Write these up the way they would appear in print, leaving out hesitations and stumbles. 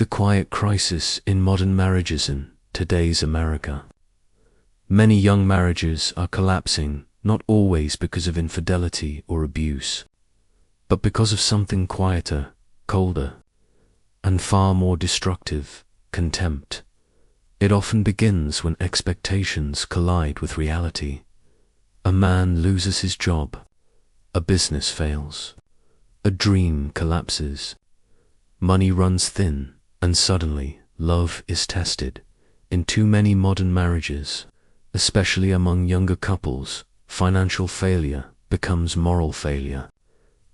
The quiet crisis in modern marriages in today's America. Many young marriages are collapsing, not always because of infidelity or abuse, but because of something quieter, colder, and far more destructive: contempt. It often begins when expectations collide with reality. A man loses his job, a business fails, a dream collapses, money runs thin, and suddenly love is tested. In too many modern marriages, especially among younger couples, financial failure becomes moral failure.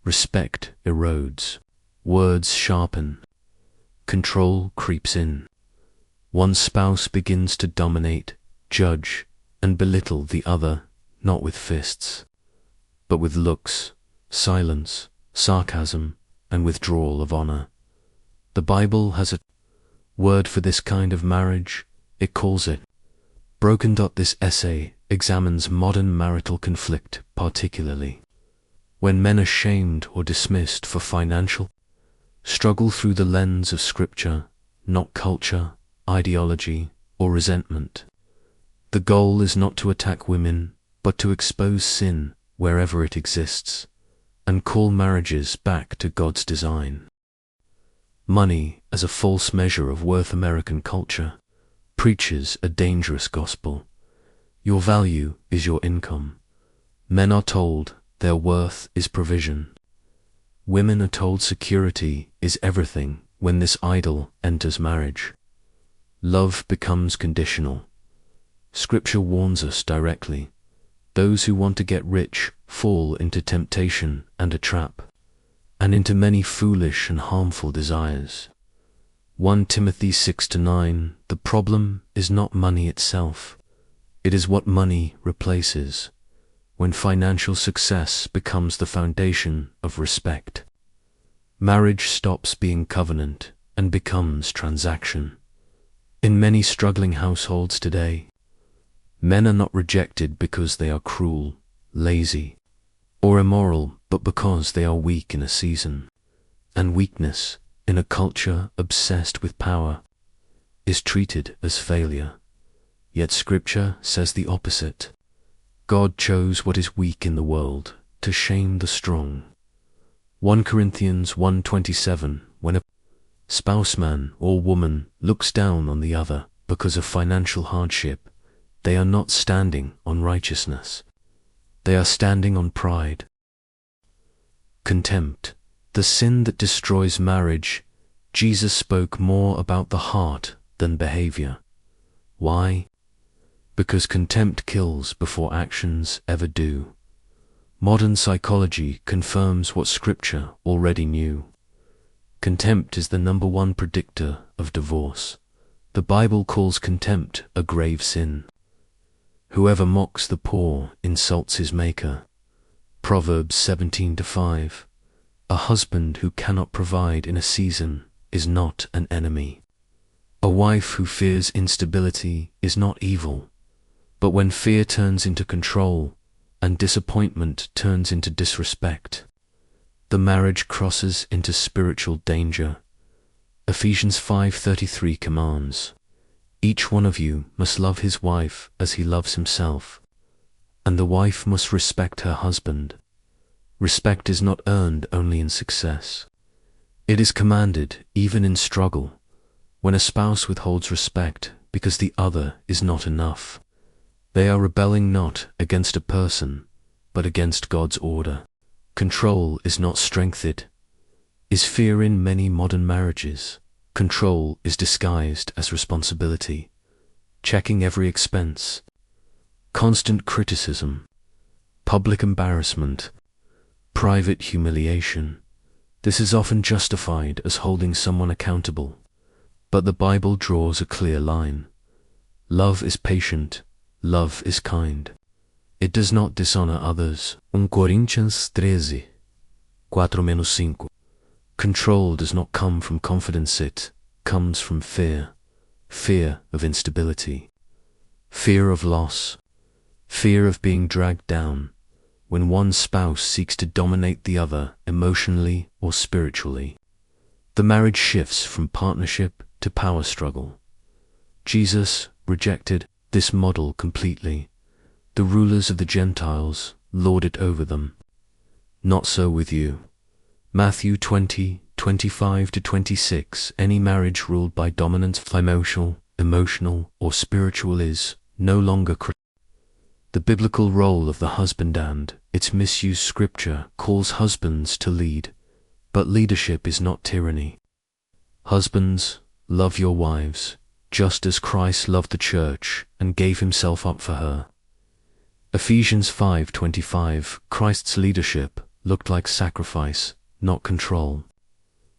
Respect erodes, words sharpen, control creeps in. One spouse begins to dominate, judge, and belittle the other, not with fists, but with looks, silence, sarcasm, and withdrawal of honor. The Bible has a word for this kind of marriage. It calls it broken. This essay examines modern marital conflict, particularly when men are shamed or dismissed for financial struggle, through the lens of Scripture, not culture, ideology, or resentment. The goal is not to attack women, but to expose sin wherever it exists, and call marriages back to God's design. Money as a false measure of worth. American culture preaches a dangerous gospel. Your value is your income. Men are told their worth is provision. Women are told security is everything. When this idol enters marriage, love becomes conditional. Scripture warns us directly: those who want to get rich fall into temptation and a trap, and into many foolish and harmful desires. 1 Timothy 6-9. The problem is not money itself. It is what money replaces. When financial success becomes the foundation of respect, marriage stops being covenant and becomes transaction. In many struggling households today, men are not rejected because they are cruel, lazy, or immoral, but because they are weak in a season. And weakness, in a culture obsessed with power, is treated as failure. Yet Scripture says the opposite. God chose what is weak in the world to shame the strong. 1 Corinthians 1:27. When a spouse, man or woman, looks down on the other because of financial hardship, they are not standing on righteousness. They are standing on pride. Contempt, the sin that destroys marriage. Jesus spoke more about the heart than behavior. Why? Because contempt kills before actions ever do. Modern psychology confirms what Scripture already knew. Contempt is the #1 predictor of divorce. The Bible calls contempt a grave sin. Whoever mocks the poor insults his maker. Proverbs 17:5. A husband who cannot provide in a season is not an enemy. A wife who fears instability is not evil. But when fear turns into control and disappointment turns into disrespect, the marriage crosses into spiritual danger. Ephesians 5:33 commands, "Each one of you must love his wife as he loves himself, and the wife must respect her husband." Respect is not earned only in success. It is commanded even in struggle. When a spouse withholds respect because the other is not enough, they are rebelling not against a person, but against God's order. Control is not strengthened. Is fear in many modern marriages? Control is disguised as responsibility. Checking every expense. Constant criticism. Public embarrassment. Private humiliation. This is often justified as holding someone accountable. But the Bible draws a clear line. Love is patient. Love is kind. It does not dishonor others. 1 Coríntios 13, 4-5. Control does not come from confidence, it comes from fear. Fear of instability. Fear of loss. Fear of being dragged down when one spouse seeks to dominate the other emotionally or spiritually. The marriage shifts from partnership to power struggle. Jesus rejected this model completely. The rulers of the Gentiles lord it over them. Not so with you. Matthew 20:25-26. Any marriage ruled by dominance, emotional, or spiritual is no longer Christian. The biblical role of the husband and its misuse. Scripture calls husbands to lead, but leadership is not tyranny. Husbands, love your wives, just as Christ loved the church and gave himself up for her. Ephesians 5:25. Christ's leadership looked like sacrifice, not control.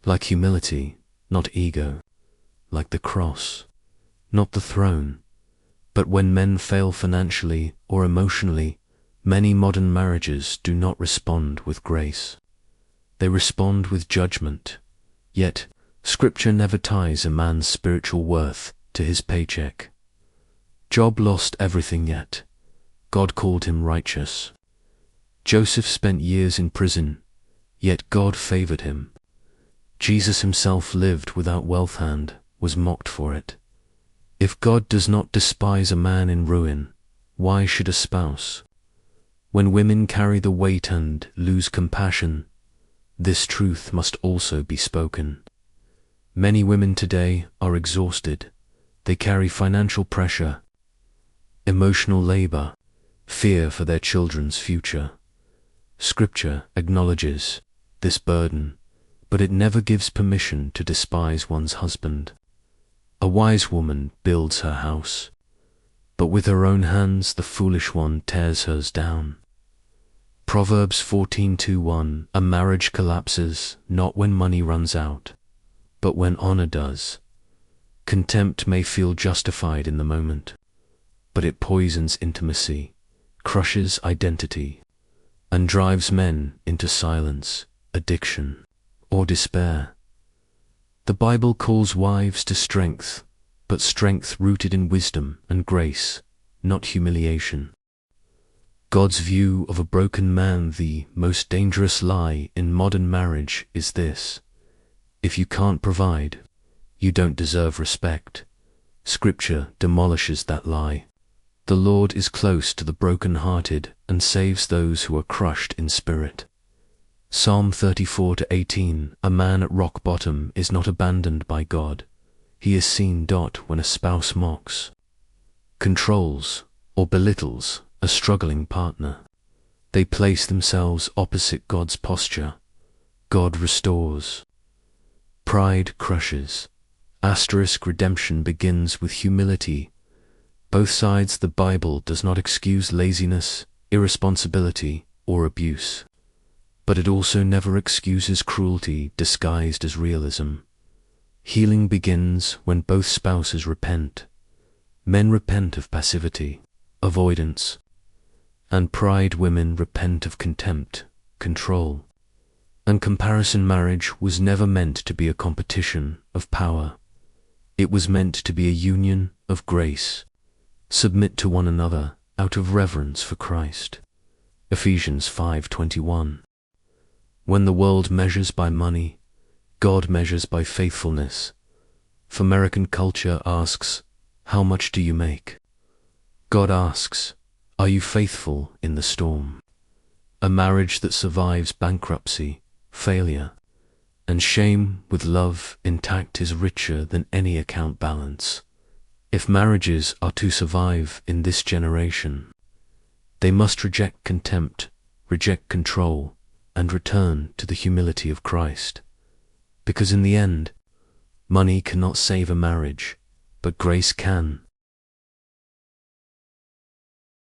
Like humility, not ego. Like the cross, not the throne. But when men fail financially or emotionally, many modern marriages do not respond with grace. They respond with judgment. Yet, Scripture never ties a man's spiritual worth to his paycheck. Job lost everything, yet God called him righteous. Joseph spent years in prison, yet God favored him. Jesus himself lived without wealth and was mocked for it. If God does not despise a man in ruin, why should a spouse? When women carry the weight and lose compassion, this truth must also be spoken. Many women today are exhausted. They carry financial pressure, emotional labor, fear for their children's future. Scripture acknowledges this burden, but it never gives permission to despise one's husband. A wise woman builds her house, but with her own hands the foolish one tears hers down. Proverbs 14:21. A marriage collapses not when money runs out, but when honor does. Contempt may feel justified in the moment, but it poisons intimacy, crushes identity, and drives men into silence, addiction, or despair. The Bible calls wives to strength, but strength rooted in wisdom and grace, not humiliation. God's view of a broken man. The most dangerous lie in modern marriage is this: if you can't provide, you don't deserve respect. Scripture demolishes that lie. The Lord is close to the broken-hearted and saves those who are crushed in spirit. Psalm 34:18. A man at rock bottom is not abandoned by God. He is seen. When a spouse mocks, controls, or belittles a struggling partner, they place themselves opposite God's posture. God restores. Pride crushes. Redemption begins with humility. Both sides. The Bible does not excuse laziness, irresponsibility, or abuse, but it also never excuses cruelty disguised as realism. Healing begins when both spouses repent. Men repent of passivity, avoidance, and pride. Women repent of contempt, control, and comparison. Marriage was never meant to be a competition of power. It was meant to be a union of grace. Submit to one another out of reverence for Christ. Ephesians 5:21. When the world measures by money, God measures by faithfulness. If American culture asks, "How much do you make?" God asks, "Are you faithful in the storm?" A marriage that survives bankruptcy, failure, and shame with love intact is richer than any account balance. If marriages are to survive in this generation, they must reject contempt, reject control, and return to the humility of Christ. Because in the end, money cannot save a marriage, but grace can.